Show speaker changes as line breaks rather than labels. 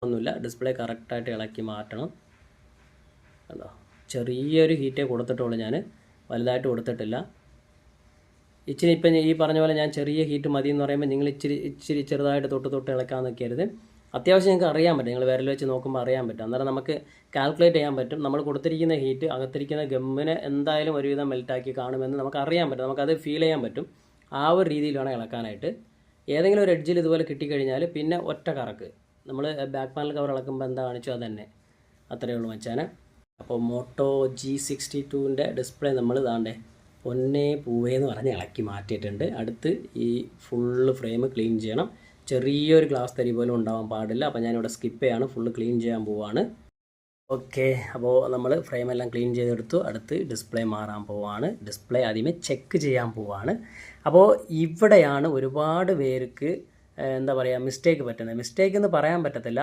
ഒന്നുമില്ല, ഡിസ്പ്ലേ കറക്റ്റായിട്ട് ഇളക്കി മാറ്റണം. കണ്ടോ, ചെറിയൊരു ഹീറ്റേ കൊടുത്തിട്ടുള്ളൂ, ഞാൻ വലുതായിട്ട് കൊടുത്തിട്ടില്ല. ഇച്ചിരി ഇപ്പം ഈ പറഞ്ഞ പോലെ ഞാൻ ചെറിയ ഹീറ്റ് മതി എന്ന് പറയുമ്പോൾ നിങ്ങൾ ഇച്ചിരി ചെറുതായിട്ട് തൊട്ട് ഇളക്കാൻ നിൽക്കരുത്. അത്യാവശ്യം നിങ്ങൾക്ക് അറിയാൻ പറ്റും, നിങ്ങൾ വിരൽ വെച്ച് നോക്കുമ്പോൾ അറിയാൻ പറ്റും. അന്നേരം നമുക്ക് കാൽക്കുലേറ്റ് ചെയ്യാൻ പറ്റും. നമ്മൾ കൊടുത്തിരിക്കുന്ന ഹീറ്റ് അകത്തിരിക്കുന്ന ഗമ്മിനെ എന്തായാലും ഒരുവിധം മെൽറ്റാക്കി കാണുമെന്ന് നമുക്ക് അറിയാൻ പറ്റും, നമുക്കത് ഫീൽ ചെയ്യാൻ പറ്റും. ആ ഒരു രീതിയിൽ വേണം ഇളക്കാനായിട്ട്. ഏതെങ്കിലും ഒരു എഡ്ജിൽ ഇതുപോലെ കിട്ടിക്കഴിഞ്ഞാൽ പിന്നെ ഒറ്റ കറക്ക്, നമ്മൾ ബാക്ക് പാനൽ കവർ ഇളക്കുമ്പോൾ എന്താ കാണിച്ചോ അതന്നെ, അത്രയേ ഉള്ളൂ മച്ചാനെ. അപ്പോൾ മോട്ടോ G62ൻ്റെ ഡിസ്പ്ലേ നമ്മൾ ഇതാണ്ടേ പൊന്നേ പൂവേ എന്ന് പറഞ്ഞ് ഇളക്കി മാറ്റിയിട്ടുണ്ട്. അടുത്ത് ഈ ഫുള്ള് ഫ്രെയിം ക്ലീൻ ചെയ്യണം. ചെറിയൊരു ഗ്ലാസ് തരി പോലും ഉണ്ടാവാൻ പാടില്ല. അപ്പോൾ ഞാനിവിടെ സ്കിപ്പ് ചെയ്യാണ്, ഫുള്ള് ക്ലീൻ ചെയ്യാൻ പോവാണ്. ഓക്കെ, അപ്പോൾ നമ്മൾ ഫ്രെയിമെല്ലാം ക്ലീൻ ചെയ്തെടുത്തു. അടുത്ത് ഡിസ്പ്ലേ മാറാൻ പോവാണ്. ഡിസ്പ്ലേ ആദ്യമേ ചെക്ക് ചെയ്യാൻ പോവാണ്. അപ്പോൾ ഇവിടെയാണ് ഒരുപാട് പേർക്ക് എന്താ പറയുക മിസ്റ്റേക്ക് പറ്റുന്നത്. മിസ്റ്റേക്ക് എന്ന് പറയാൻ പറ്റത്തില്ല,